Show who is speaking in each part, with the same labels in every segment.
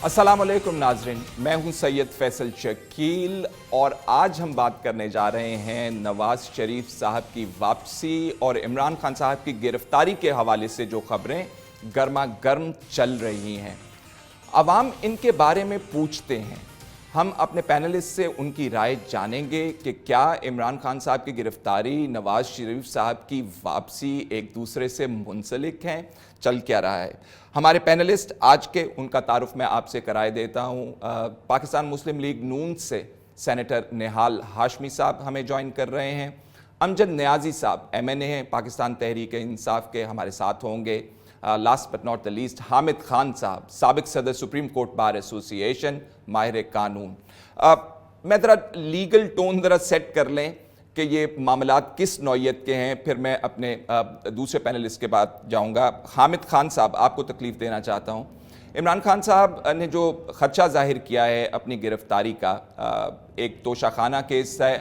Speaker 1: अस्सलाम वालेकुम नाजरीन, मैं हूं सैयद फैसल शकील और आज हम बात करने जा रहे हैं नवाज शरीफ साहब की वापसी और इमरान खान साहब की गिरफ्तारी के हवाले से जो खबरें गर्मा गर्म चल रही हैं। अवाम इनके बारे में पूछते हैं। हम अपने पैनलिस्ट से उनकी राय जानेंगे कि क्या इमरान खान साहब की गिरफ्तारी, नवाज शरीफ साहब की वापसी एक दूसरे से मुंसलिक हैं, चल क्या रहा है। हमारे पैनलिस्ट आज के उनका तारुफ मैं आपसे कराए देता हूँ। पाकिस्तान मुस्लिम लीग नून से सेनेटर निहाल हाशमी साहब हमें ज्वाइन कर रहे हैं। अमजद नियाजी साहब MNA हैं, पाकिस्तान तहरीक इंसाफ के, हमारे साथ होंगे। Last but not the least Hamid Khan साहब, साबिक सदर सुप्रीम कोर्ट बार एसोसिएशन, माहिर कानून। मैं ज़रा लीगल टोन ज़रा सेट कर लें कि ये मामलात किस नौइयत के हैं, फिर मैं अपने दूसरे पैनलिस्ट के बाद जाऊंगा। हामिद खान साहब, आपको तकलीफ़ देना चाहता हूं। इमरान खान साहब ने जो ख़दशा ज़ाहिर किया है अपनी गिरफ़्तारी का, एक तोशाखाना केस है,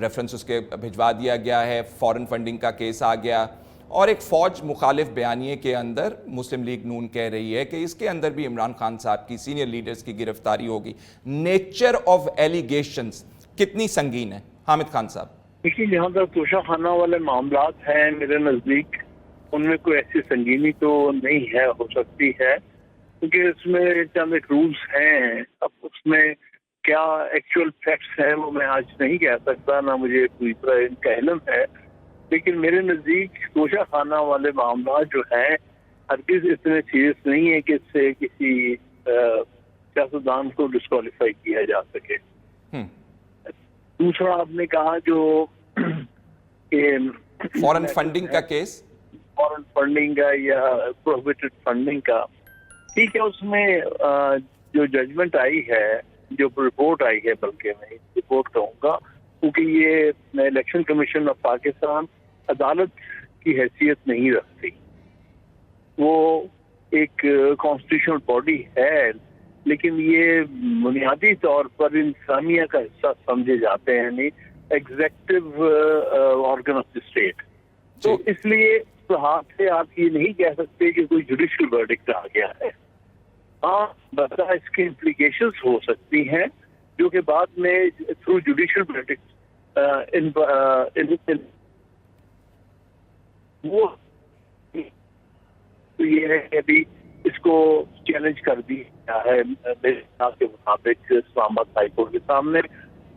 Speaker 1: रेफरेंस उसके भिजवा दिया गया है, फ़ॉरेन फंडिंग का केस आ गया, और एक फ़ौज मुखालिफ बयानिए के अंदर मुस्लिम लीग नून कह रही है कि इसके अंदर भी इमरान खान साहब की सीनियर लीडर्स की गिरफ्तारी होगी। नेचर ऑफ एलिगेशंस कितनी संगीन है हामिद खान साहब?
Speaker 2: देखिए, जहाँ तक तोशाखाना वाले मामलात हैं, मेरे नज़दीक उनमें कोई ऐसी संगीनी तो नहीं है, हो सकती है, क्योंकि उसमें चंद एक रूल्स हैं। अब उसमें क्या एक्चुअल फैक्ट्स हैं वो मैं आज नहीं कह सकता, ना मुझे पूरी तरह इनका इल्म है, लेकिन मेरे नज़दीक तोशाखाना वाले मामलात जो हैं हरगिज़ इतने सीरियस नहीं है कि इससे किसी सियासतदान को डिस्क्वालीफाई किया जा सके। दूसरा आपने कहा जो
Speaker 1: फॉरेन फंडिंग का केस,
Speaker 2: फॉरेन फंडिंग का या प्रोहिबिटेड फंडिंग का, ठीक है, उसमें जो जजमेंट आई है, जो रिपोर्ट आई है, बल्कि मैं रिपोर्ट कहूँगा, क्योंकि ये इलेक्शन कमीशन ऑफ पाकिस्तान अदालत की हैसियत नहीं रखती। वो एक कॉन्स्टिट्यूशनल बॉडी है, लेकिन ये बुनियादी तौर पर इंसानिया का हिस्सा समझे जाते हैं, यानी executive organ of the state. तो इसलिए तो हाथ से आप ये नहीं कह सकते कि कोई जुडिशियल वर्डिक्ट आ गया है। हाँ, बता इसके इम्प्लीकेशंस हो सकती हैं जो कि बाद में थ्रू जुडिशियल वर्डिक्ट वो तो ये है कि अभी इसको चैलेंज कर दिया है मेरे हिसाब के मुताबिक इस्लामाबाद हाई कोर्ट के सामने।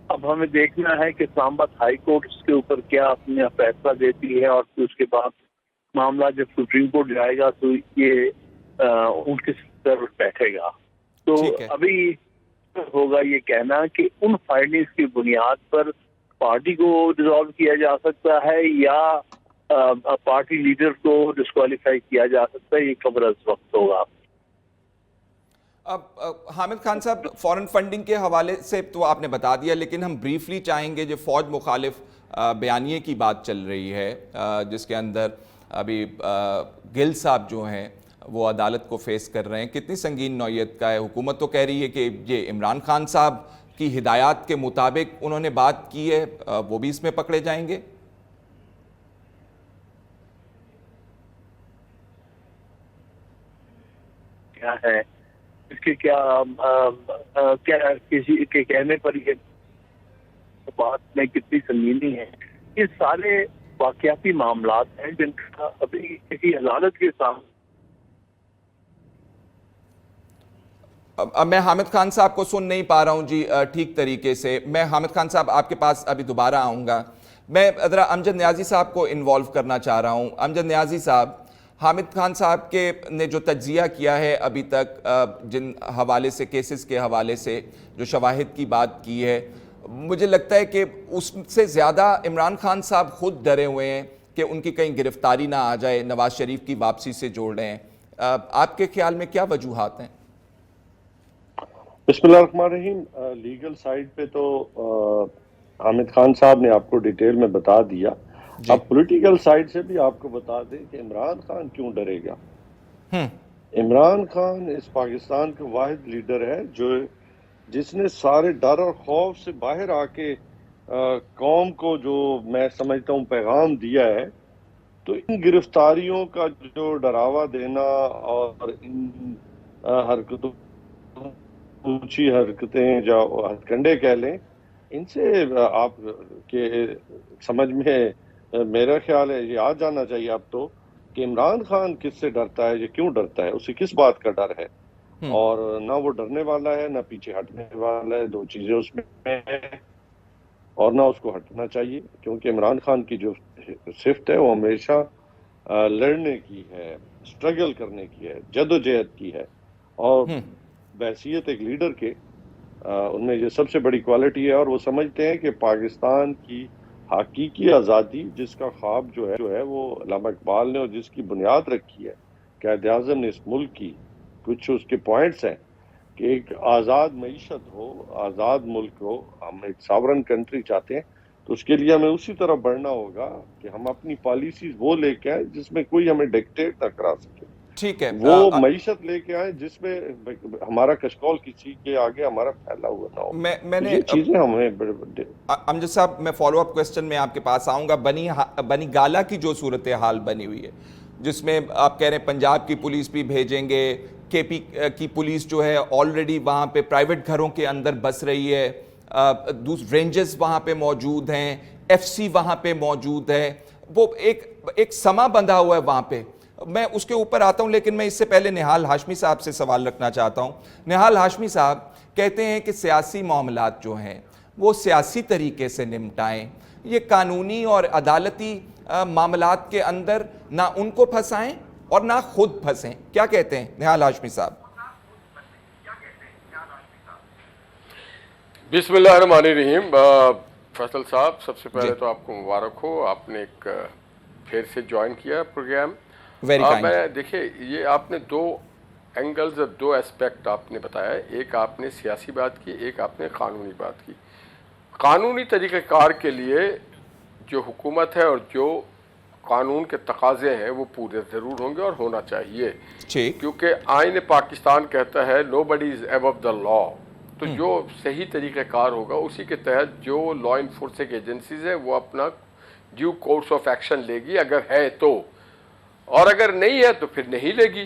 Speaker 2: अब हमें देखना है कि इस्लामाबाद हाई कोर्ट इसके ऊपर क्या अपना फैसला देती है, और फिर उसके बाद मामला जब सुप्रीम कोर्ट जाएगा तो ये उनके सर बैठेगा। तो अभी होगा ये कहना कि उन फाइंडिंग्स की बुनियाद पर पार्टी को डिसॉल्व किया जा सकता है या पार्टी लीडर को डिस्क्वालीफाई किया जा सकता है, ये खबर इस वक्त होगा।
Speaker 1: अब हामिद खान साहब, फॉरेन फंडिंग के हवाले से तो आपने बता दिया, लेकिन हम ब्रीफली चाहेंगे जो फौज मुखालिफ बयानिए की बात चल रही है, जिसके अंदर अभी गिल साहब जो हैं वो अदालत को फेस कर रहे हैं, कितनी संगीन नौयत का है? हुकूमत तो कह रही है कि ये इमरान खान साहब की हिदायत के मुताबिक उन्होंने बात की है, वो भी इसमें पकड़े जाएंगे?
Speaker 2: क्या है इसके, क्या किसी के कहने पर ये बात में कितनी संगीनी है? ये सारे वाकयाती मामलात हैं जिनका अभी किसी अदालत के सामने।
Speaker 1: अब मैं हामिद खान साहब को सुन नहीं पा रहा हूं जी ठीक तरीके से। मैं हामिद खान साहब आपके पास अभी दोबारा आऊंगा। मैं ज़रा अमजद नियाजी साहब को इन्वॉल्व करना चाह रहा हूं। अमजद नियाजी साहब, हामिद खान साहब के ने जो तज्जिया किया है अभी तक, जिन हवाले से, केसेस के हवाले से जो शवाहिद की बात की है, मुझे लगता है कि उससे ज़्यादा इमरान खान साहब खुद डरे हुए हैं कि उनकी कहीं गिरफ्तारी ना आ जाए, नवाज शरीफ की वापसी से जोड़ रहे हैं। आपके ख्याल में क्या वजूहात हैं?
Speaker 3: बिस्मिल्लाहिर्रहमानिर्रहीम। लीगल साइड पे तो हामिद खान साहब ने आपको डिटेल में बता दिया। अब पॉलिटिकल साइड से भी आपको बता दें कि इमरान खान क्यों डरेगा। इमरान खान इस पाकिस्तान का वाहिद लीडर है जिसने सारे डर और खौफ से बाहर आके कौम को, जो मैं समझता हूँ, पैगाम दिया है। तो इन गिरफ्तारियों का जो डरावा देना और इन हरकतों اونچی حرکتیں جو ہتھ کنڈے کہہ لیں، ان سے آپ کے سمجھ میں میرا خیال ہے یہ آ جانا چاہیے اب تو کہ عمران خان کس سے ڈرتا ہے، یہ کیوں ڈرتا ہے، اسے کس بات کا ڈر ہے، اور نہ وہ ڈرنے والا ہے نہ پیچھے ہٹنے والا ہے، دو چیزیں اس میں ہیں، اور نہ اس کو ہٹنا چاہیے، کیونکہ عمران خان کی جو صفت ہے وہ ہمیشہ لڑنے کی ہے، سٹرگل کرنے کی ہے، جدوجہد کی ہے، اور بحیثیت ایک لیڈر کے ان میں یہ سب سے بڑی کوالٹی ہے، اور وہ سمجھتے ہیں کہ پاکستان کی حقیقی آزادی جس کا خواب جو ہے وہ علامہ اقبال نے اور جس کی بنیاد رکھی ہے قائد اعظم نے اس ملک کی، کچھ اس کے پوائنٹس ہیں کہ ایک آزاد معیشت ہو، آزاد ملک ہو، ہم ایک ساورن کنٹری چاہتے ہیں، تو اس کے لیے ہمیں اسی طرح بڑھنا ہوگا کہ ہم اپنی پالیسیز وہ لے کے آئیں جس میں کوئی ہمیں ڈکٹیٹ نہ کرا سکے،
Speaker 1: ٹھیک ہے،
Speaker 3: وہ معیشت لے کے آئیں جس میں ہمارا کشکول کسی کے آگے ہمارا پھیلا ہوا نہ ہو۔
Speaker 1: میں نے
Speaker 3: یہ چیزیں ہمیں
Speaker 1: امجد صاحب، میں فالو اپ کوسچن میں آپ کے پاس آؤں گا۔ بنی گالا کی جو صورتحال بنی ہوئی ہے، جس میں آپ کہہ رہے ہیں پنجاب کی پولیس بھی بھیجیں گے، کے پی کی پولیس جو ہے آلریڈی وہاں پہ پرائیویٹ گھروں کے اندر بس رہی ہے، رینجرز وہاں پہ موجود ہیں، ایف سی وہاں پہ موجود ہے، وہ ایک سما بندھا ہوا ہے وہاں پہ۔ میں اس کے اوپر آتا ہوں، لیکن میں اس سے پہلے نہال ہاشمی صاحب سے سوال رکھنا چاہتا ہوں۔ نہال ہاشمی صاحب کہتے ہیں کہ سیاسی معاملات جو ہیں وہ سیاسی طریقے سے نمٹائیں، یہ قانونی اور عدالتی معاملات کے اندر نہ ان کو پھنسائیں اور نہ خود پھنسیں۔ کیا کہتے ہیں نہال ہاشمی صاحب؟
Speaker 4: بسم اللہ الرحمن الرحیم۔ فیصل صاحب، سب سے پہلے تو آپ کو مبارک ہو، آپ نے ایک پھر سے جوائن کیا پروگرام۔ میں دیکھیں، یہ آپ نے دو اینگلز، دو اسپیکٹ آپ نے بتایا، ایک آپ نے سیاسی بات کی، ایک آپ نے قانونی بات کی۔ قانونی طریقہ کار کے لیے جو حکومت ہے اور جو قانون کے تقاضے ہیں وہ پورے ضرور ہوں گے اور ہونا چاہیے، کیونکہ آئین پاکستان کہتا ہے نو بڈی از ایبو دا لا، تو جو صحیح طریقہ کار ہوگا اسی کے تحت جو لا انفورسنگ ایجنسیز ہیں وہ اپنا ڈیو کورس آف ایکشن لے گی اگر ہے تو، اور اگر نہیں ہے تو پھر نہیں لے گی۔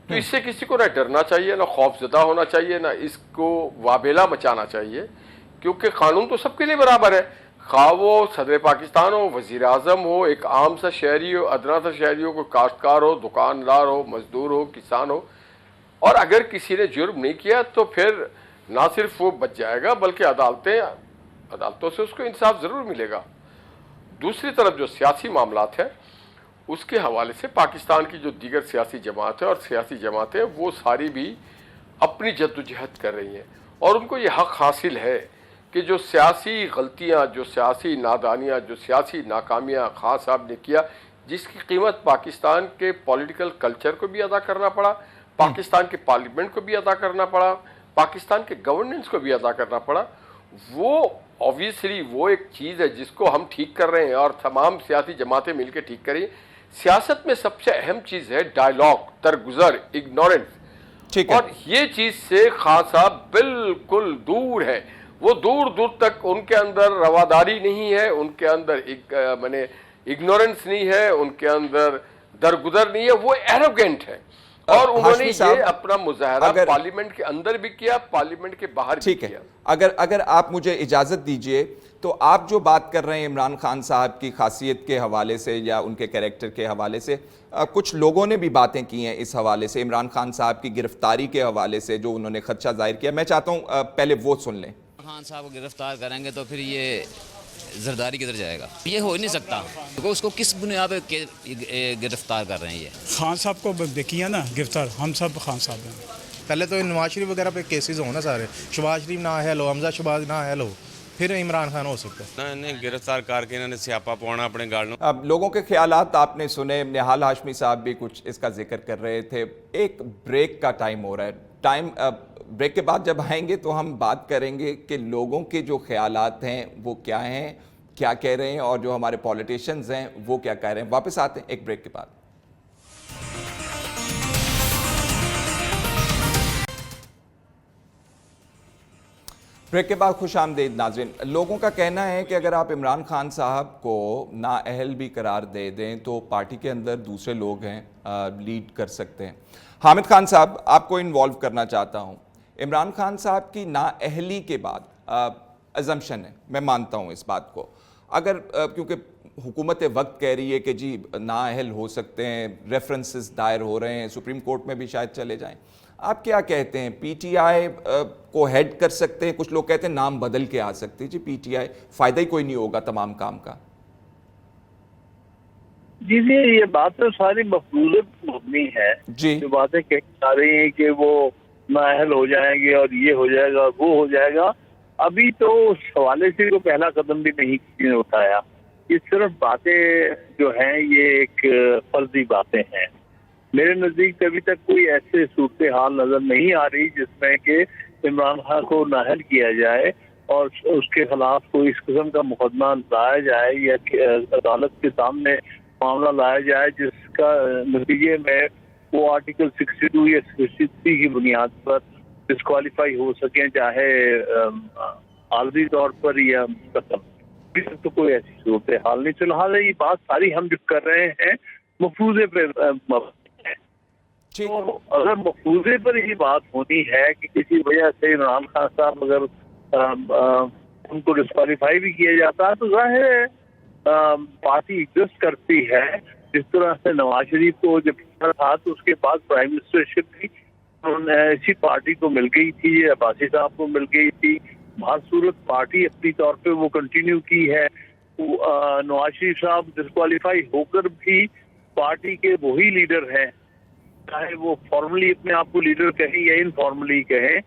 Speaker 4: تو اس سے کسی کو نہ ڈرنا چاہیے، نہ خوف زدہ ہونا چاہیے، نہ اس کو وابیلا مچانا چاہیے، کیونکہ قانون تو سب کے لیے برابر ہے، خواہ وہ صدر پاکستان ہو، وزیر اعظم ہو، ایک عام سا شہری ہو، ادنا سا شہری ہو، کوئی کاشتکار ہو، دکاندار ہو، مزدور ہو، کسان ہو، اور اگر کسی نے جرم نہیں کیا تو پھر نہ صرف وہ بچ جائے گا بلکہ عدالتوں سے اس کو انصاف ضرور ملے گا۔ دوسری طرف جو سیاسی معاملات ہیں اس کے حوالے سے پاکستان کی جو دیگر سیاسی جماعتیں اور سیاسی جماعتیں وہ ساری بھی اپنی جدوجہد کر رہی ہیں، اور ان کو یہ حق حاصل ہے کہ جو سیاسی غلطیاں، جو سیاسی نادانیاں، جو سیاسی ناکامیاں خان صاحب نے کیا، جس کی قیمت پاکستان کے پولیٹیکل کلچر کو بھی ادا کرنا پڑا، پاکستان کے پارلیمنٹ کو بھی ادا کرنا پڑا، پاکستان کے گورننس کو بھی ادا کرنا پڑا، وہ obviously وہ ایک چیز ہے جس کو ہم ٹھیک کر رہے ہیں اور تمام سیاسی جماعتیں مل کے ٹھیک کریں۔ سیاست میں سب سے اہم چیز ہے ڈائیلاگ، درگزر، اگنورنس، اور یہ چیز سے خان صاحب بالکل دور ہے، وہ دور دور تک ان کے اندر رواداری نہیں ہے، ان کے اندر اگنورنس نہیں ہے، ان کے اندر درگزر نہیں ہے، وہ ایروگینٹ ہے، اور انہوں نے یہ اپنا مظاہرہ پارلیمنٹ کے اندر بھی کیا، پارلیمنٹ کے باہر بھی کیا۔
Speaker 1: اگر آپ مجھے اجازت دیجئے تو آپ جو بات کر رہے ہیں عمران خان صاحب کی خاصیت کے حوالے سے یا ان کے کریکٹر کے حوالے سے، کچھ لوگوں نے بھی باتیں کی ہیں اس حوالے سے، عمران خان صاحب کی گرفتاری کے حوالے سے جو انہوں نے خدشہ ظاہر کیا، میں چاہتا ہوں پہلے وہ سن لیں۔
Speaker 5: خان صاحب کو گرفتار کریں گے تو پھر یہ زرداری کدھر جائے گا؟ یہ ہو ہی نہیں سکتا، اس کو کس بنیاد پہ گرفتار کر رہے ہیں؟ یہ
Speaker 6: خان صاحب کو دیکھیے نا گرفتار، ہم سب خان صاحب ہیں۔
Speaker 7: پہلے تو نواز شریف وغیرہ پہ کیسز ہوں نا سارے، شہباز شریف نہ حل ہو، حمزہ شہباز نہ حل ہو، پھر عمران خان ہو سکتا ہے۔
Speaker 8: انہیں گرفتار کر کے انہوں نے سیاپا پوانا اپنے گالوں۔
Speaker 1: اب لوگوں کے خیالات آپ نے سنے، نہال ہاشمی صاحب بھی کچھ اس کا ذکر کر رہے تھے۔ ایک بریک کا ٹائم ہو رہا ہے، بریک کے بعد جب آئیں گے تو ہم بات کریں گے کہ لوگوں کے جو خیالات ہیں وہ کیا ہیں، کیا کہہ رہے ہیں، اور جو ہمارے پولیٹیشنز ہیں وہ کیا کہہ رہے ہیں۔ واپس آتے ہیں ایک بریک کے بعد۔ بریک کے بعد خوش آمدید ناظرین۔ لوگوں کا کہنا ہے کہ اگر آپ عمران خان صاحب کو نااہل بھی قرار دے دیں تو پارٹی کے اندر دوسرے لوگ ہیں لیڈ کر سکتے ہیں۔ حامد خان صاحب، آپ کو انوالو کرنا چاہتا ہوں۔ عمران خان صاحب کی نااہلی کے بعد ازمپشن ہے، میں مانتا ہوں اس بات کو، اگر کیونکہ حکومت وقت کہہ رہی ہے کہ جی نااہل ہو سکتے ہیں، ریفرنسز دائر ہو رہے ہیں، سپریم کورٹ میں بھی شاید چلے جائیں، آپ کیا کہتے ہیں؟ پی ٹی آئی کو ہیڈ کر سکتے ہیں؟ کچھ لوگ کہتے ہیں نام بدل کے آ سکتے ہیں، جی پی ٹی آئی فائدہ ہی کوئی نہیں ہوگا تمام کام کا۔
Speaker 2: جی یہ بات تو ساری مفروض مبنی ہے،
Speaker 1: جی
Speaker 2: جو باتیں کہی جا رہی ہیں کہ وہ نااہل ہو جائیں گے اور یہ ہو جائے گا وہ ہو جائے گا، ابھی تو اس حوالے سے وہ پہلا قدم بھی نہیں اٹھایا۔ یہ صرف باتیں جو ہیں یہ ایک فرضی باتیں ہیں۔ میرے نزدیک ابھی تک کوئی ایسے صورتحال نظر نہیں آ رہی جس میں کہ عمران خان کو نااہل کیا جائے اور اس کے خلاف کوئی اس قسم کا مقدمہ لایا جائے یا عدالت کے سامنے معاملہ لایا جائے جس کا نتیجے میں وہ آرٹیکل 62 یا 63 کی بنیاد پر ڈسکوالیفائی ہو سکیں، چاہے عارضی طور پر یا مستقل۔ ابھی تک تو کوئی ایسی صورتحال نہیں، لہٰذا یہ بات ساری ہم جو کر رہے ہیں مفروضے پہ ہے۔ تو اگر مفروضے پر یہ بات ہونی ہے کہ کسی وجہ سے عمران خان صاحب اگر ان کو ڈسکوالیفائی بھی کیا جاتا ہے تو ظاہر ہے پارٹی ایگزسٹ کرتی ہے۔ جس طرح سے نواز شریف کو جب تھا تو اس کے بعد پرائم منسٹرشپ بھی اسی پارٹی کو مل گئی تھی، عباسی صاحب کو مل گئی تھی۔ بہت صورت پارٹی اپنی طور پہ وہ کنٹینیو کی ہے۔ نواز شریف صاحب ڈسکوالیفائی ہو کر بھی پارٹی کے وہی لیڈر ہیں، چاہے وہ فارملی اپنے آپ کو لیڈر کہیں یا انفارملی کہیں۔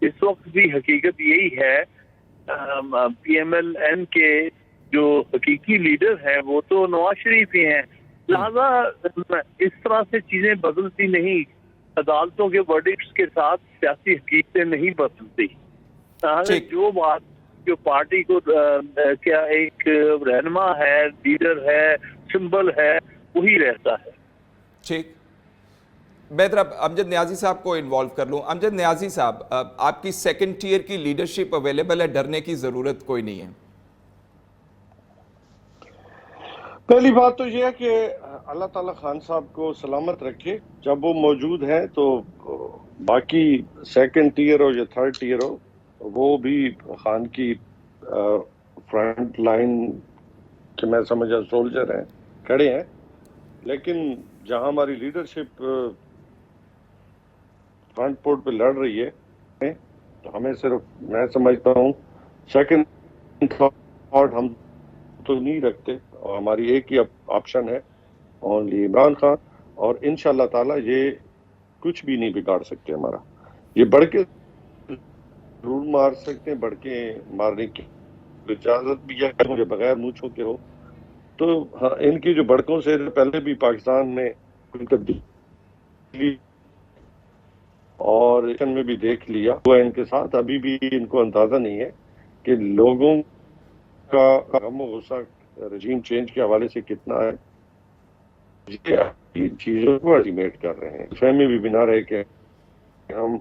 Speaker 2: اس وقت بھی حقیقت یہی ہے، پی ایم ایل این کے جو حقیقی لیڈر ہیں وہ تو نواز شریف ہی ہیں، لہذا اس طرح سے چیزیں بدلتی نہیں۔ عدالتوں کے ورڈکٹس کے ساتھ سیاسی حقیقتیں نہیں بدلتی۔ جو بات جو پارٹی کو کیا ایک رہنما ہے، لیڈر ہے، سمبل ہے، وہی رہتا ہے۔
Speaker 1: ٹھیک، بہتر اب امجد نیازی صاحب کو انوالو کر لوں۔ امجد نیازی صاحب، آپ کی سیکنڈ ٹیئر کی لیڈرشپ اویلیبل ہے، ڈرنے کی ضرورت کوئی نہیں ہے؟
Speaker 3: پہلی بات تو یہ ہے کہ اللہ تعالیٰ خان صاحب کو سلامت رکھے، جب وہ موجود ہیں تو باقی سیکنڈ ٹیئر ہو یا تھرڈ ٹیئر ہو وہ بھی خان کی فرنٹ لائن کہ میں سمجھا سولجر ہیں، کھڑے ہیں، لیکن جہاں ہماری لیڈرشپ فرنٹ پورٹ پہ لڑ رہی ہے تو ہمیں صرف میں سمجھتا ہوں سیکنڈ تھاٹ ہم تو نہیں رکھتے، اور ہماری ایک ہی آپشن ہے اونلی عمران خان، اور انشاءاللہ تعالیٰ یہ کچھ بھی نہیں بگاڑ سکتے ہمارا۔ یہ بڑھ کے ضرور مار سکتے ہیں، بڑھ کے مارنے کی اجازت بھی ہے، مجھے بغیر مونچھوں کے ہو تو ان کی جو بڑکوں سے پہلے بھی پاکستان میں کوئی تبدیلی اور میں بھی دیکھ لیا ہوا ان کے ساتھ، ابھی بھی ان کو اندازہ نہیں ہے کہ لوگوں کا غم و غصہ رجیم چینج کے حوالے سے کتنا ہے۔ یہ چیزوں کو الٹیمیٹ کر رہے ہیں، فہمی بھی بنا رہے کہ ہم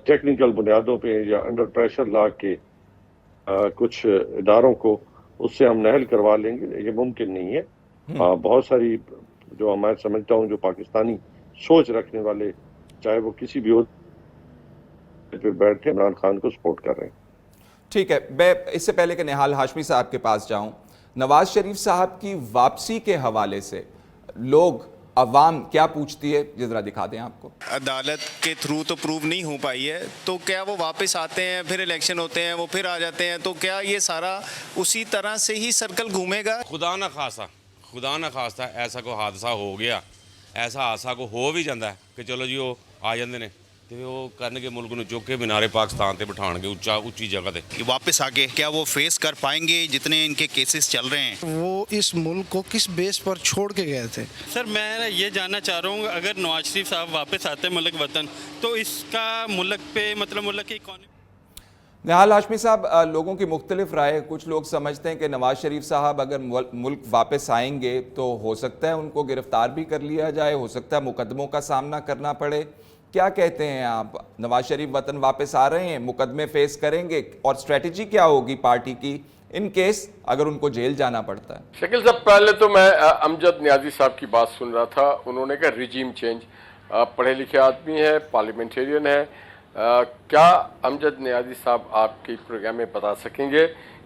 Speaker 3: ٹیکنیکل بنیادوں پہ یا انڈر پریشر لا کے کچھ اداروں کو اس سے ہم نہل کروا لیں گے، یہ ممکن نہیں ہے۔ بہت ساری جو میں سمجھتا ہوں جو پاکستانی سوچ رکھنے والے چاہے وہ کسی بھی عہدے پہ بیٹھے عمران خان کو سپورٹ کر رہے ہیں۔
Speaker 1: ٹھیک ہے، میں اس سے پہلے کہ نہال ہاشمی صاحب کے پاس جاؤں، نواز شریف صاحب کی واپسی کے حوالے سے لوگ عوام کیا پوچھتی ہے یہ ذرا دکھا دیں آپ کو۔
Speaker 9: عدالت کے تھرو تو پروو نہیں ہو پائی ہے، تو کیا وہ واپس آتے ہیں، پھر الیکشن ہوتے ہیں، وہ پھر آ جاتے ہیں، تو کیا یہ سارا اسی طرح سے ہی سرکل گھومے گا؟
Speaker 8: خدا نہ خواستہ ایسا کوئی حادثہ ہو گیا، ایسا حادثہ کو ہو بھی جاتا ہے کہ چلو جی وہ آ جاندے نے تے وہ کرنے کے ملک نو چک کے مینارے پاکستان تے بٹھان کے اونچی جگہ تے
Speaker 9: واپس آگے کیا وہ فیس کر پائیں گے جتنے ان کے کیسز چل رہے ہیں؟
Speaker 10: وہ اس ملک کو کس بیس پر چھوڑ کے گئے تھے؟
Speaker 11: سر میں یہ جاننا چاہ رہا ہوں، اگر نواز شریف صاحب واپس آتے ملک وطن تو اس کا ملک پہ مطلب ملک کی اکانومی۔
Speaker 1: نہال ہاشمی صاحب، لوگوں کی مختلف رائے، کچھ لوگ سمجھتے ہیں کہ نواز شریف صاحب اگر ملک واپس آئیں گے تو ہو سکتا ہے ان کو گرفتار بھی کر لیا جائے، ہو سکتا ہے مقدموں کا سامنا کرنا پڑے۔ کیا کہتے ہیں آپ؟ نواز شریف وطن واپس آ رہے ہیں، مقدمے فیس کریں گے، اور اسٹریٹجی کیا ہوگی پارٹی کی ان کیس اگر ان کو جیل جانا پڑتا ہے؟
Speaker 4: شکیل صاحب، پہلے تو میں امجد نیازی صاحب کی بات سن رہا تھا، انہوں نے کہا ریجیم چینج، پڑھے لکھے آدمی ہیں، پارلیمنٹیرین ہیں، क्या अमजद नियाज़ी साहब आपके प्रोग्राम में बता सकेंगे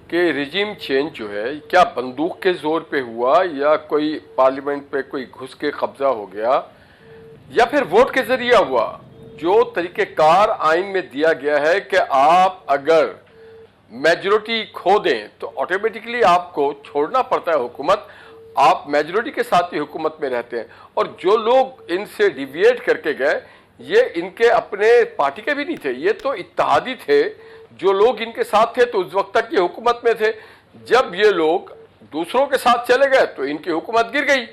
Speaker 4: कि रिजीम चेंज जो है क्या बंदूक के ज़ोर पे हुआ या कोई पार्लियामेंट पे कोई घुस के कब्जा हो गया या फिर वोट के ज़रिए हुआ? जो तरीक़ेकार आइन में दिया गया है कि आप अगर मेजॉरिटी खो दें तो ऑटोमेटिकली आपको छोड़ना पड़ता है हुकूमत, आप मेजॉरिटी के साथ ही हुकूमत में रहते हैं। और जो लोग इनसे डिविएट करके गए ये इनके अपने पार्टी के भी नहीं थे, ये तो इत्तेहादी थे। जो लोग इनके साथ थे तो उस वक्त तक ये हुकूमत में थे, जब ये लोग दूसरों के साथ चले गए तो इनकी हुकूमत गिर गई।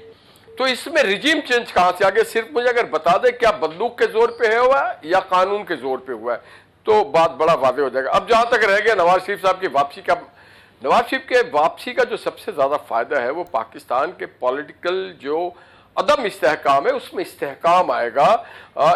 Speaker 4: तो इसमें रिजीम चेंज कहाँ से आ गया? सिर्फ मुझे अगर बता दें क्या बंदूक के जोर पे है हुआ है या कानून के जोर पे हुआ है तो बात बड़ा वाज़ेह हो जाएगा। अब जहाँ तक रह गया नवाज शरीफ साहब की वापसी का, नवाज शरीफ के वापसी का जो सबसे ज़्यादा फ़ायदा है वो पाकिस्तान के पॉलिटिकल जो अदम इस्तेहकाम है उसमें इस्तेहकाम आएगा।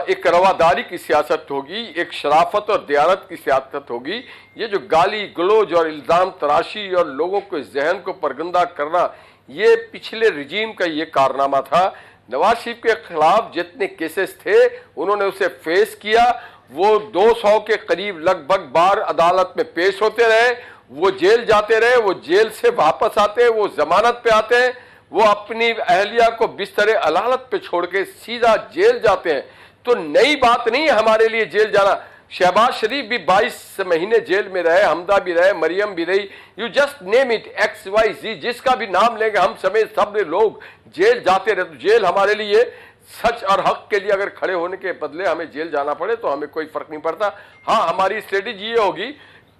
Speaker 4: एक रवादारी की सियासत होगी, एक शराफत और दियानत की सियासत होगी। ये जो गाली गलोज और इल्ज़ाम तराशी और लोगों के जहन को परगंदा करना ये पिछले रिजीम का ये कारनामा था। नवाज शरीफ के खिलाफ जितने केसेस थे उन्होंने उसे फेस किया, वो 200 के करीब लगभग बार अदालत में पेश होते रहे, वो जेल जाते रहे, वो जेल से वापस आते हैं, वो जमानत पे आते हैं, वो अपनी अहलिया को बिस्तर अदालत पे छोड़ के सीधा जेल जाते हैं। तो नई बात नहीं है हमारे लिए जेल जाना। शहबाज शरीफ भी 22 महीने जेल में रहे, हमदा भी रहे, मरियम भी रही, you just name it XYZ, जिसका भी नाम लेंगे हम समेत सब लोग जेल जाते रहे। तो जेल हमारे लिए सच और हक के लिए अगर खड़े होने के बदले हमें जेल जाना पड़े तो हमें कोई फर्क नहीं पड़ता। हाँ, हमारी स्ट्रेटेजी ये होगी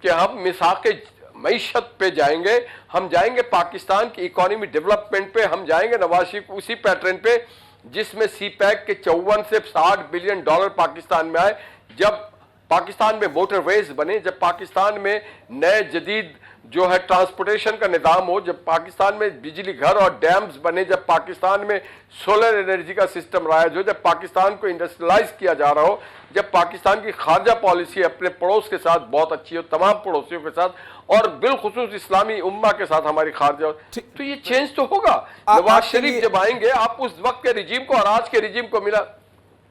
Speaker 4: कि हम मिसाक़े मईशत पे जाएंगे, हम जाएंगे पाकिस्तान की इकोनॉमी डेवलपमेंट पे, हम जाएंगे नवाज शरीफ उसी पैटर्न पे जिसमें CPEC के 54 से 60 बिलियन डॉलर पाकिस्तान में आए, जब पाकिस्तान में मोटरवेज बने, जब पाकिस्तान में नए जदीद जो है ट्रांसपोर्टेशन का निज़ाम हो, जब पाकिस्तान में बिजली घर और डैम्स बने, जब पाकिस्तान में सोलर एनर्जी का सिस्टम राइज हो, जब पाकिस्तान को इंडस्ट्रियलाइज किया जा रहा हो, जब पाकिस्तान की खारजा पॉलिसी अपने पड़ोस के साथ बहुत अच्छी हो, तमाम पड़ोसियों के साथ और बिलखुसूस इस्लामी उम्मा के साथ हमारी खारजा, तो ये चेंज तो होगा। नवाज शरीफ जब आएंगे आप उस वक्त के रिजीम को और आज के रिजीम को मिला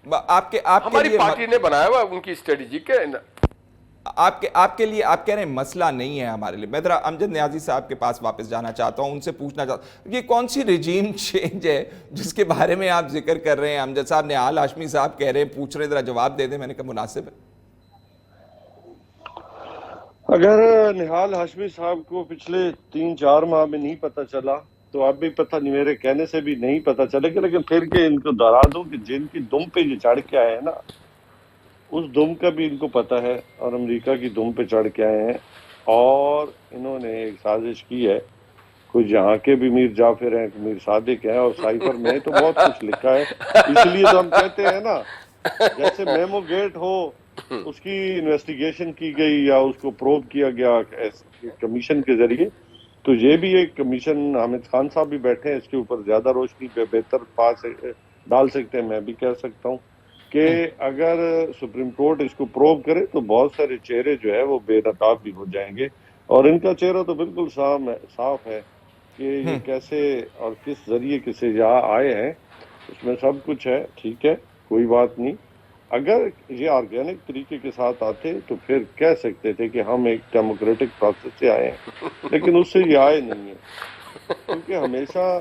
Speaker 1: आपके
Speaker 4: हमारी पार्टी ने बनाया हुआ उनकी स्ट्रेटेजी के
Speaker 1: आपके लिए आप कह रहे हैं मसला नहीं है हमारे लिए। मैं जरा अमजद नियाज़ी साहब के पास वापस जाना चाहता हूं, उनसे पूछना चाहता हूं ये कौन सी रिजीम चेंज है जिसके बारे में आप जिक्र कर रहे हैं? अमजद साहब, निहाल हाशमी साहब कह रहे हैं, पूछ रहे, जरा जवाब दे दें। मैंने कहा मुनासिब है।
Speaker 3: अगर निहाल हाशमी साहब को पिछले 3-4 माह में नहीं पता चला तो अब भी पता नहीं, मेरे कहने से भी नहीं पता चलेगा, लेकिन फिर के इनको दोहरा दूं कि जिनकी दुम पे ये चढ़ के आए हैं ना, उस दुम का भी इनको पता है और अमेरिका की दुम पे चढ़ के आए हैं और इन्होंने एक साजिश की है। कुछ यहाँ के भी मीर जाफिर हैं, मीर सादिक हैं और साइफर में तो बहुत कुछ लिखा है। इसलिए तो हम कहते हैं ना, जैसे मेमो गेट हो उसकी इन्वेस्टिगेशन की गई या उसको प्रोब किया गया कमीशन के जरिए, तो ये भी एक कमीशन, हामिद खान साहब भी बैठे हैं इसके ऊपर, ज्यादा रोशनी पे बेहतर डाल सकते हैं। मैं भी कह सकता हूँ कि अगर सुप्रीम कोर्ट इसको प्रोब करे तो बहुत सारे चेहरे जो है वो बेनकाब भी हो जाएंगे और इनका चेहरा तो बिल्कुल साफ है कि ये कैसे और किस जरिए किसे यहाँ आए हैं, उसमें सब कुछ है। ठीक है, कोई बात नहीं। अगर ये ऑर्गेनिक तरीके के साथ आते तो फिर कह सकते थे कि हम एक डेमोक्रेटिक प्रोसेस से आए हैं, लेकिन उससे ये आए नहीं है क्योंकि हमेशा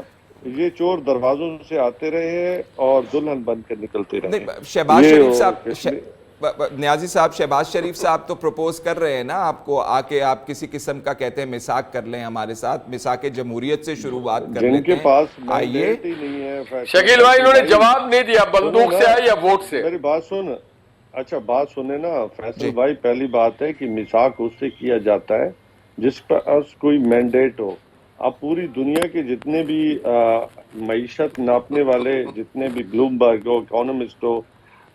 Speaker 3: ये चोर दरवाजों से आते रहे हैं और दुल्हन बन कर निकलते रहे।
Speaker 1: शहबाज शरीफ साहब, नियाज़ी साहब, शहबाज शरीफ साहब तो प्रपोज कर रहे हैं ना आपको आके आप किसी किस्म का कहते हैं मिसाक कर लें हमारे साथ, मिसाक जमहूरियत से शुरुआत कर लेते हैं।
Speaker 3: जिनके पास
Speaker 1: आइए
Speaker 3: नहीं है।
Speaker 4: शकील भाई, इन्होंने जवाब नहीं दिया, बंदूक से आए या वोट से?
Speaker 3: मेरी बात सुन, अच्छा बात सुने ना फैसल भाई। पहली बात है कि मिसाक उससे किया जाता है जिस पर कोई मैंडेट हो। अब पूरी दुनिया के जितने भी मईशत नापने वाले, जितने भी ब्लूमबर्ग हो, इकोनॉमिस्ट हो,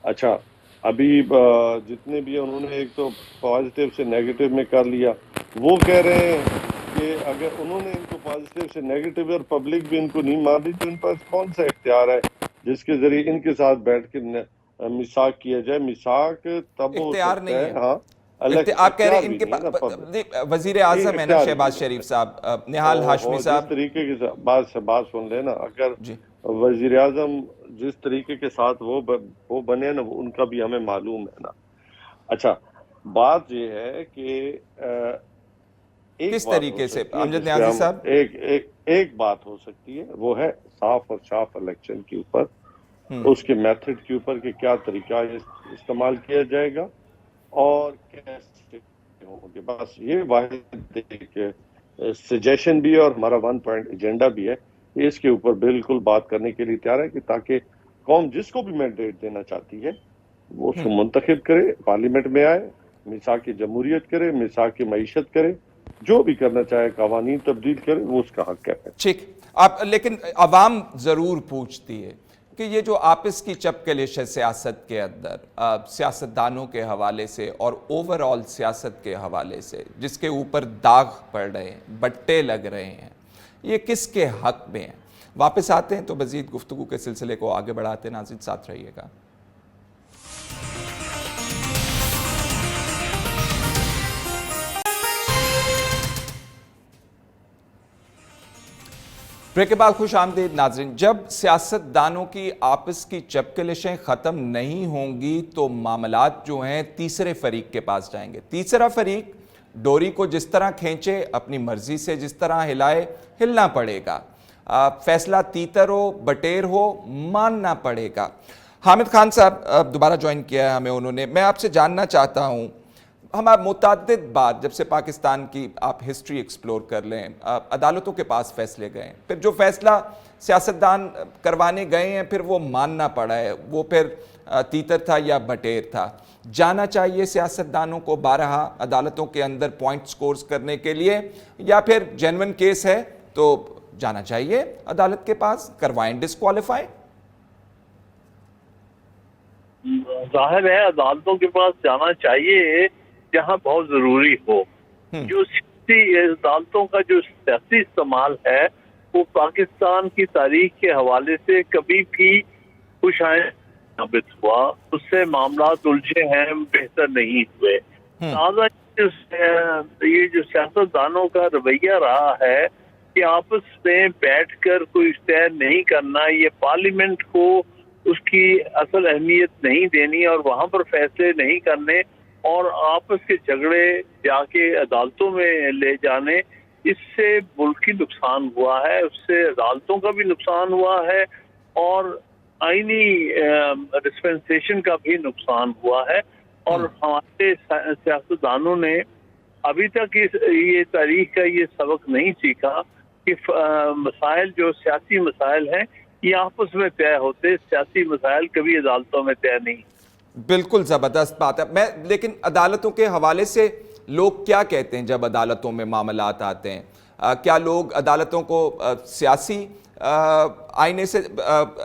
Speaker 3: अच्छा अभी जितने भी उन्होंने एक तो पॉजिटिव से नेगेटिव में कर लिया, वो कह रहे हैं कि अगर उन्होंने इनको पॉजिटिव से नेगेटिव और पब्लिक भी इनको नहीं मान रही तो इन पास कौन सा इख्तियार है जिसके जरिए इनके साथ बैठ के मिसाक किया जाए? मिसाक तब हो सकता है। हाँ,
Speaker 1: आप कह रहे हैं इनके पास वजीर आजम है ना शहबाज शरीफ साहब, निहाल हाशमी साहब,
Speaker 3: जिस तरीके की बात सुन लेना, अगर वजीर आजम जिस तरीके के साथ वो बने ना, उनका भी हमें मालूम है ना। अच्छा, बात ये है कि
Speaker 1: किस तरीके से अमजद न्याजी साहब,
Speaker 3: एक बात हो सकती है, वो है साफ और साफ इलेक्शन के ऊपर, उसके मेथड के ऊपर कि क्या तरीका इस्तेमाल किया जाएगा और कैसे होंगे। बस ये वाहिद एक सजेशन भी है और हमारा 1 पॉइंट एजेंडा भी है, इसके ऊपर बिल्कुल बात करने के लिए तैयार है कि ताकि कौम जिसको भी मैंडेट देना चाहती है वो उसको मुंतखब करे, पार्लियामेंट में आए, मिसाक जमहूरियत करे, मिसाक मईशत करे, जो भी करना चाहे, कवानीन तब्दील करे, वो उसका हक है।
Speaker 1: ठीक, आप लेकिन अवाम ज़रूर पूछती है कि ये जो आपस की चपकलिश है सियासत के अंदर, सियासतदानों के हवाले से और ओवरऑल सियासत के हवाले से, जिसके ऊपर दाग पड़ रहे हैं, बट्टे लग रहे हैं, ये किसके हक में है? वापस आते हैं तो मज़ीद गुफ्तगू के सिलसिले को आगे बढ़ाते हैं। नाज़रीन साथ रहिएगा। ब्रेक के बाद खुश आमदीद नाज़रीन। जब सियासतदानों की आपस की चपकलिशें ख़त्म नहीं होंगी तो मामलात जो हैं तीसरे फरीक के पास जाएंगे। तीसरा फरीक डोरी को जिस तरह खींचे, अपनी मर्जी से जिस तरह हिलाए, हिलना पड़ेगा। फैसला तीतर हो बटेर हो, मानना पड़ेगा। हामिद खान साहब दोबारा ज्वाइन किया है हमें उन्होंने। मैं आपसे जानना चाहता हूँ, हमारा मुतअद्दिद बात, जब से पाकिस्तान की आप हिस्ट्री एक्सप्लोर कर लें, अदालतों के पास फैसले गए, फिर जो फैसला सियासतदान करवाने गए हैं फिर वो मानना पड़ा है, वो फिर तीतर था या बटेर था। जाना चाहिए सियासतदानों को बारहा अदालतों के अंदर पॉइंट स्कोर्स करने के लिए, या फिर जेन्युइन केस है तो जाना चाहिए अदालत के पास, करवाएं डिस्क्वालीफाई?
Speaker 2: जाहिर है अदालतों के पास जाना चाहिए जहां बहुत जरूरी हो। जो अदालतों का जो सियासी इस्तेमाल है वो पाकिस्तान की तारीख के हवाले से कभी भी खुशाइन साबित हुआ, उससे मामला उलझे हैं, बेहतर नहीं हुए। लिहाजा ये जो सियासतदानों का रवैया रहा है कि आपस में बैठकर कोई तय नहीं करना, ये पार्लियामेंट को उसकी असल अहमियत नहीं देनी और वहां पर फैसले नहीं करने और आपस के झगड़े जाके अदालतों में ले जाने, इससे मुल्क की नुकसान हुआ है, उससे अदालतों का भी नुकसान हुआ है और आईनी डिस्पेंसेशन का भी नुकसान हुआ है। और हमारे सियासतदानों ने अभी तक ये तारीख का ये सबक नहीं सीखा कि मसाइल जो सियासी मसाइल हैं ये आपस में तय होते, सियासी मसाइल कभी अदालतों में तय नहीं।
Speaker 1: बिल्कुल ज़बरदस्त बात है। लेकिन अदालतों के हवाले से लोग क्या कहते हैं जब अदालतों में मामलात आते हैं? क्या लोग अदालतों को सियासी आईने से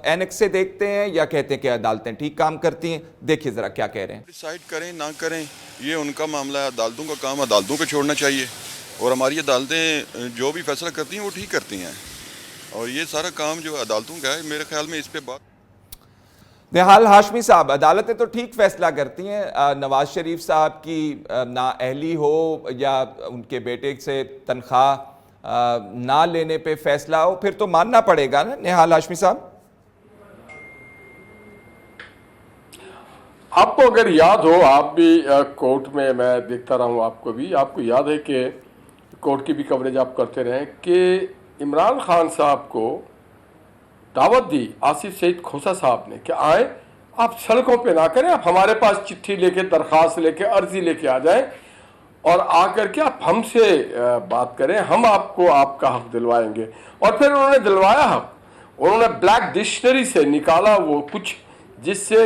Speaker 1: ऐनक से देखते हैं या कहते हैं कि अदालतें ठीक काम करती हैं? देखिए ज़रा क्या कह रहे हैं।
Speaker 12: डिसाइड करें ना करें ये उनका मामला है, अदालतों का काम अदालतों को छोड़ना चाहिए और हमारी अदालतें जो भी फैसला करती हैं वो ठीक करती हैं और ये सारा काम जो अदालतों का है मेरे ख्याल में इस पे बात।
Speaker 1: निहाल हाशमी साहब, अदालतें तो ठीक फैसला करती हैं, नवाज शरीफ साहब की नाअहली हो या उनके बेटे से तनख्वाह ना लेने पे फैसला हो, फिर तो मानना पड़ेगा ना निहाल हाशमी साहब?
Speaker 4: आपको अगर याद हो, आप भी कोर्ट में, मैं देखता रहा हूँ, आपको याद है कि कोर्ट की भी कवरेज आप करते रहे कि इमरान खान साहब को दावत दी आसिफ सईद खोसा साहब ने कि आए, आप सड़कों पे ना करें, आप हमारे पास चिट्ठी लेके, दरख्वास्त लेके, अर्जी लेके आ जाएं और आकर के आप हमसे बात करें, हम आपको आपका हक दिलवाएंगे। और फिर उन्होंने दिलवाया हक, उन्होंने ब्लैक डिक्शनरी से निकाला वो कुछ जिससे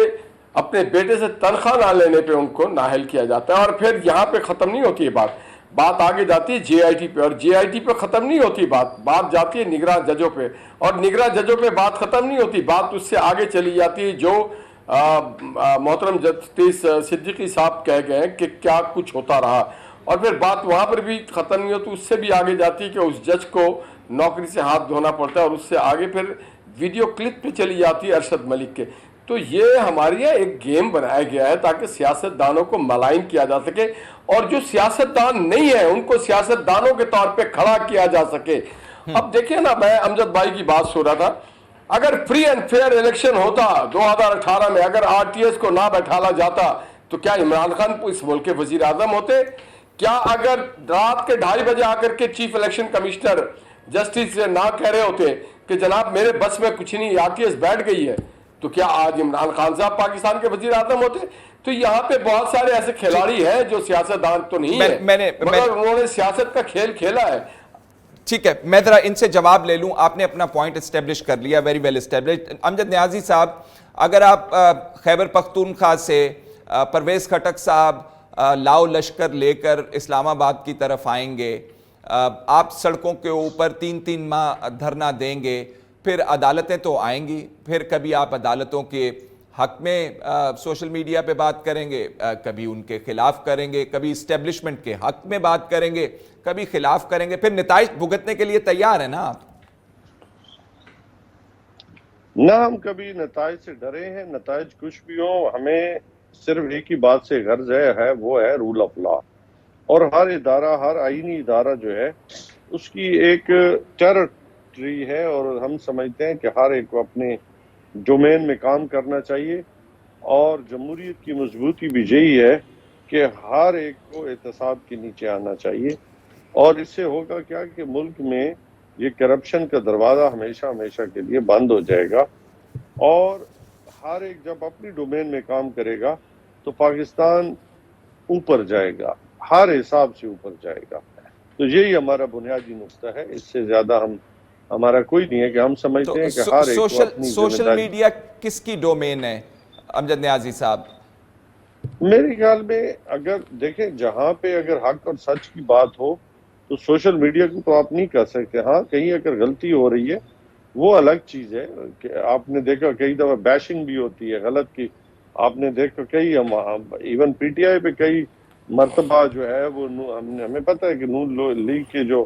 Speaker 4: अपने बेटे से तनख्वाह ना लेने पे उनको नाअहल किया जाता है। और फिर यहाँ पे ख़त्म नहीं होती है बात आगे जाती है JIT पे, और JIT पे ख़त्म नहीं होती बात जाती है निगरान जजों पे, और निगरान जजों पे बात ख़त्म नहीं होती, बात उससे आगे चली जाती है जो मोहतरम जस्टिस सिद्दीकी साहब कह गए कि क्या कुछ होता रहा, और फिर बात वहाँ पर भी ख़त्म नहीं होती, उससे भी आगे जाती है कि उस जज को नौकरी से हाथ धोना पड़ता है, और उससे आगे फिर वीडियो क्लिप पे चली जाती है अरशद मलिक के। तो ये हमारे यहाँ एक गेम बनाया गया है ताकि सियासतदानों को मलाइन किया जा सके और जो सियासतदान नहीं है उनको सियासतदानों के तौर पे खड़ा किया जा सके। अब देखिए ना, मैं अमजद भाई की बात सुन रहा था, अगर फ्री एंड फेयर इलेक्शन होता 2018 में, अगर RTS को ना बैठाला जाता تو کیا عمران خان اس ملک کے وزیر اعظم ہوتے؟ کیا اگر رات کے 2:30 بجے آ کر کے چیف الیکشن کمشنر جسٹس سے نہ کہہ رہے ہوتے کہ جناب میرے بس میں کچھ نہیں، ATS بیٹھ گئی ہے، تو کیا آج عمران خان صاحب پاکستان کے وزیر اعظم ہوتے؟ تو یہاں پہ بہت سارے ایسے کھلاڑی ہیں جو سیاستدان تو نہیں ہے مگر انہوں نے سیاست کا کھیل کھیلا ہے.
Speaker 1: ٹھیک ہے، میں ذرا ان سے جواب لے لوں. آپ نے اپنا پوائنٹ اسٹیبلش کر لیا، ویری ویل اسٹیبلش. امجد نیازی صاحب، اگر آپ خیبر پختونخوا سے پرویز خٹک صاحب لاؤ لشکر لے کر اسلام آباد کی طرف آئیں گے، آپ سڑکوں کے اوپر 3 ماہ دھرنا دیں گے، پھر عدالتیں تو آئیں گی، پھر کبھی آپ عدالتوں کے حق میں سوشل میڈیا پہ بات کریں گے، کبھی ان کے خلاف کریں گے، کبھی اسٹیبلشمنٹ کے حق میں بات کریں گے، کبھی خلاف کریں گے، پھر نتائج بھگتنے کے لیے تیار ہیں نا آپ؟
Speaker 3: نہ ہم کبھی نتائج سے ڈرے ہیں. نتائج کچھ بھی ہو، ہمیں صرف ایک ہی بات سے غرض ہے، وہ ہے رول آف لا. اور ہر ادارہ، ہر آئینی ادارہ جو ہے اس کی ایک ٹیریٹری ہے، اور ہم سمجھتے ہیں کہ ہر ایک کو اپنے ڈومین میں کام کرنا چاہیے. اور جمہوریت کی مضبوطی بھی یہی ہے کہ ہر ایک کو احتساب کے نیچے آنا چاہیے. اور اس سے ہوگا کیا کہ ملک میں یہ کرپشن کا دروازہ ہمیشہ کے لیے بند ہو جائے گا. اور ہر ایک جب اپنی ڈومین میں کام کرے گا تو پاکستان اوپر جائے گا، ہر حساب سے اوپر جائے گا. تو یہی ہمارا بنیادی نقطہ ہے. اس سے زیادہ ہمارا کوئی نہیں ہے کہ ہم سمجھتے ہیں کہ ہر ایک کو اپنی
Speaker 1: سوشل میڈیا کس کی ڈومین ہے امجد نیازی صاحب؟
Speaker 3: میرے خیال میں اگر دیکھیں، جہاں پہ اگر حق اور سچ کی بات ہو تو سوشل میڈیا کو تو آپ نہیں کر سکتے. ہاں کہیں اگر غلطی ہو رہی ہے وہ الگ چیز ہے. کہ آپ نے دیکھا کئی دفعہ بیشنگ بھی ہوتی ہے غلط کی. آپ نے دیکھا کئی ایون PTI پہ کئی مرتبہ جو ہے وہ ہمیں پتہ ہے کہ نون لیگ کے جو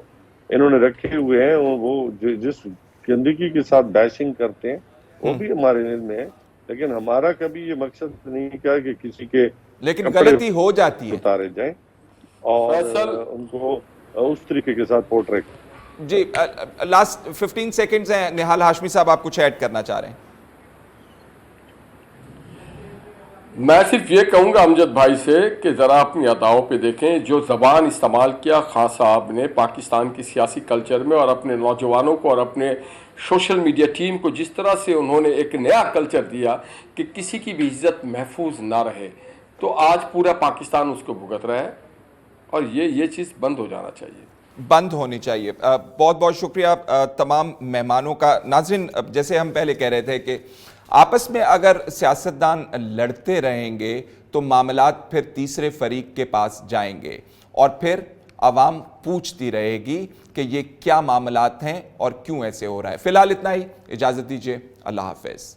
Speaker 3: انہوں نے رکھے ہوئے ہیں وہ جس گندگی کے ساتھ بیشنگ کرتے ہیں وہ بھی ہمارے علم میں ہے. لیکن ہمارا کبھی یہ مقصد نہیں کیا کہ کسی کے
Speaker 1: لیکن غلطی ہو جاتی ہے
Speaker 3: اتارے جائیں اور ان کو اس طریقے کے ساتھ پورٹریٹ.
Speaker 1: جی لاسٹ 15 سیکنڈز ہیں. نہال ہاشمی صاحب آپ کچھ ایڈ کرنا چاہ رہے ہیں؟
Speaker 4: میں صرف یہ کہوں گا امجد بھائی سے کہ ذرا اپنی اداؤں پہ دیکھیں. جو زبان استعمال کیا خان صاحب نے پاکستان کی سیاسی کلچر میں اور اپنے نوجوانوں کو اور اپنے سوشل میڈیا ٹیم کو جس طرح سے انہوں نے ایک نیا کلچر دیا کہ کسی کی بھی عزت محفوظ نہ رہے، تو آج پورا پاکستان اس کو بھگت رہا ہے. اور یہ چیز بند ہو جانا چاہیے،
Speaker 1: بند ہونی چاہیے. بہت بہت شکریہ تمام مہمانوں کا. ناظرین، جیسے ہم پہلے کہہ رہے تھے کہ آپس میں اگر سیاستدان لڑتے رہیں گے تو معاملات پھر تیسرے فریق کے پاس جائیں گے اور پھر عوام پوچھتی رہے گی کہ یہ کیا معاملات ہیں اور کیوں ایسے ہو رہا ہے. فی الحال اتنا ہی، اجازت دیجیے. اللہ حافظ.